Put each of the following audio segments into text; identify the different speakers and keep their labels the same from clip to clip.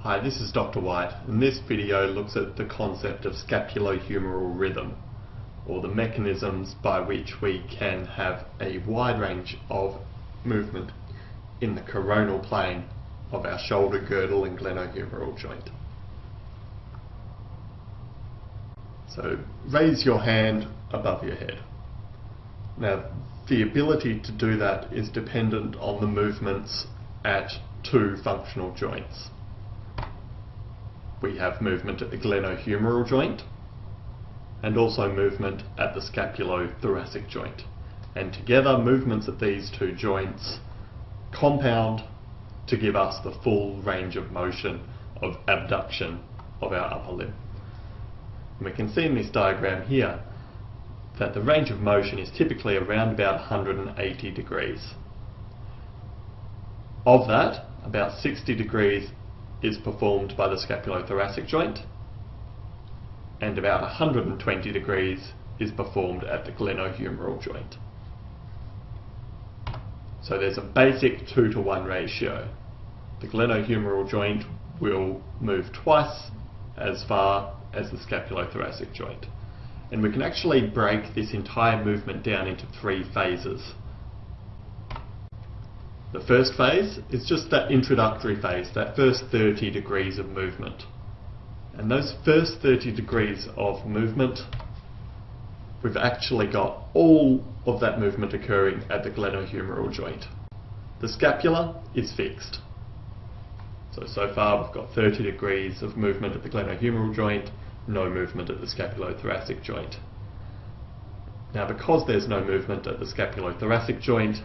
Speaker 1: Hi, this is Dr. White, and this video looks at the concept of scapulohumeral rhythm, or the mechanisms by which we can have a wide range of movement in the coronal plane of our shoulder girdle and glenohumeral joint. So raise your hand above your head. Now, the ability to do that is dependent on the movements at two functional joints. We have movement at the glenohumeral joint and also movement at the scapulothoracic joint. And together, movements at these two joints compound to give us the full range of motion of abduction of our upper limb. And we can see in this diagram here that the range of motion is typically around about 180 degrees. Of that, about 60 degrees is performed by the scapulothoracic joint, and about 120 degrees is performed at the glenohumeral joint. So there's a basic 2-to-1 ratio. The glenohumeral joint will move twice as far as the scapulothoracic joint. And we can actually break this entire movement down into 3 phases. The first phase is just that introductory phase, that first 30 degrees of movement. And those first 30 degrees of movement, we've actually got all of that movement occurring at the glenohumeral joint. The scapula is fixed. So far we've got 30 degrees of movement at the glenohumeral joint, no movement at the scapulothoracic joint. Now, because there's no movement at the scapulothoracic joint,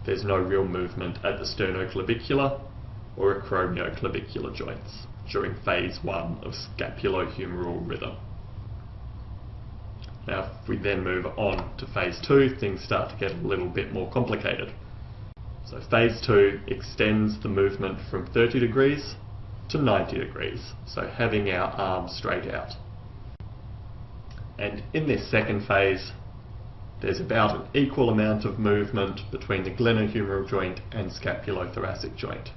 Speaker 1: there's no real movement at the sternoclavicular or acromioclavicular joints during phase 1 of scapulohumeral rhythm. Now, if we then move on to phase 2, things start to get a little bit more complicated. So phase 2 extends the movement from 30 degrees to 90 degrees, so having our arms straight out. And in this second phase, there's about an equal amount of movement between the glenohumeral joint and scapulothoracic joint.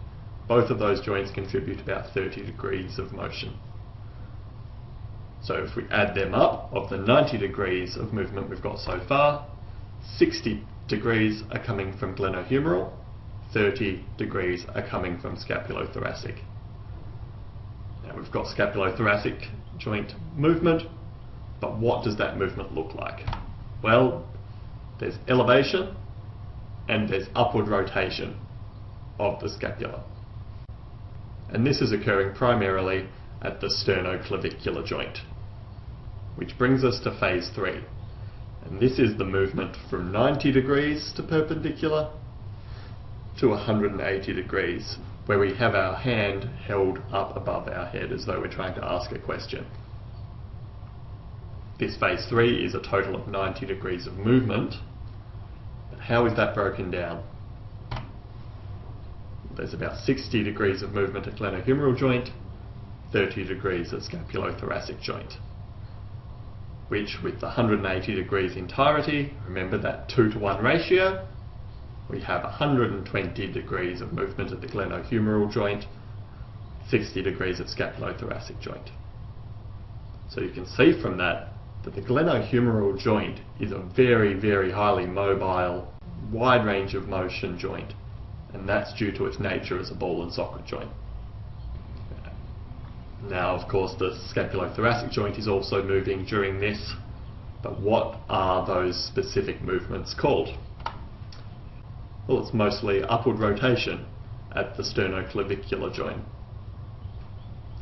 Speaker 1: Both of those joints contribute about 30 degrees of motion. So if we add them up, of the 90 degrees of movement we've got so far, 60 degrees are coming from glenohumeral, 30 degrees are coming from scapulothoracic. Now we've got scapulothoracic joint movement, but what does that movement look like? Well, there's elevation and there's upward rotation of the scapula. And this is occurring primarily at the sternoclavicular joint, which brings us to phase 3. And this is the movement from 90 degrees to perpendicular to 180 degrees, where we have our hand held up above our head as though we're trying to ask a question. This phase 3 is a total of 90 degrees of movement, but how is that broken down? There's about 60 degrees of movement at glenohumeral joint, 30 degrees at scapulothoracic joint, which with the 180 degrees entirety, remember that 2-to-1 ratio, we have 120 degrees of movement at the glenohumeral joint, 60 degrees at scapulothoracic joint. So you can see from that the glenohumeral joint is a very, very highly mobile, wide range of motion joint, and that's due to its nature as a ball and socket joint. Now, of course, the scapulothoracic joint is also moving during this, but what are those specific movements called? Well, it's mostly upward rotation at the sternoclavicular joint.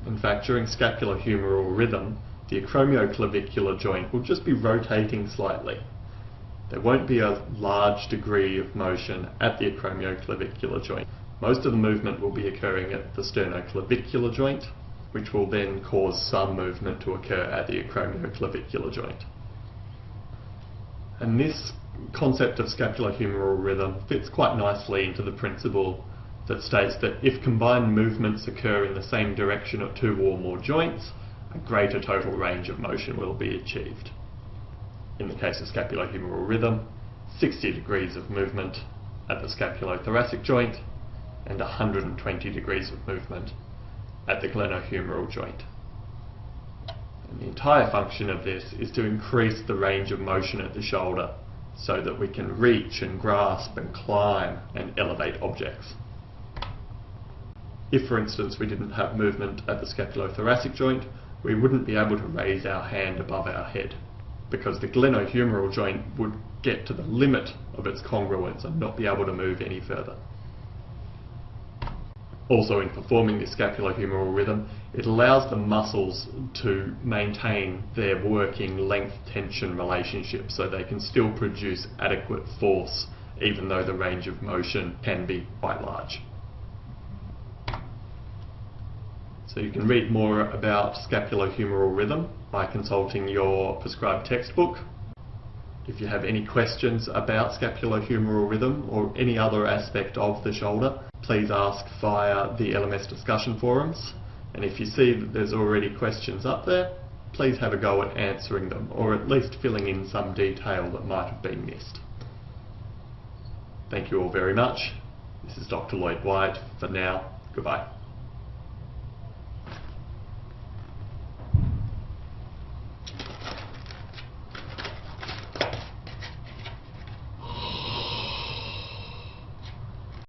Speaker 1: In fact, during scapulohumeral rhythm, the acromioclavicular joint will just be rotating slightly. There won't be a large degree of motion at the acromioclavicular joint. Most of the movement will be occurring at the sternoclavicular joint, which will then cause some movement to occur at the acromioclavicular joint. And this concept of scapulohumeral rhythm fits quite nicely into the principle that states that if combined movements occur in the same direction at 2 or more joints, a greater total range of motion will be achieved. In the case of scapulohumeral rhythm, 60 degrees of movement at the scapulothoracic joint and 120 degrees of movement at the glenohumeral joint. And the entire function of this is to increase the range of motion at the shoulder so that we can reach and grasp and climb and elevate objects. If, for instance, we didn't have movement at the scapulothoracic joint, we wouldn't be able to raise our hand above our head, because the glenohumeral joint would get to the limit of its congruence and not be able to move any further. Also, in performing the scapulohumeral rhythm, it allows the muscles to maintain their working length-tension relationship so they can still produce adequate force even though the range of motion can be quite large. So you can read more about scapulohumeral rhythm by consulting your prescribed textbook. If you have any questions about scapulohumeral rhythm or any other aspect of the shoulder, please ask via the LMS discussion forums. And if you see that there's already questions up there, please have a go at answering them, or at least filling in some detail that might have been missed. Thank you all very much. This is Dr. Lloyd White. For now, goodbye.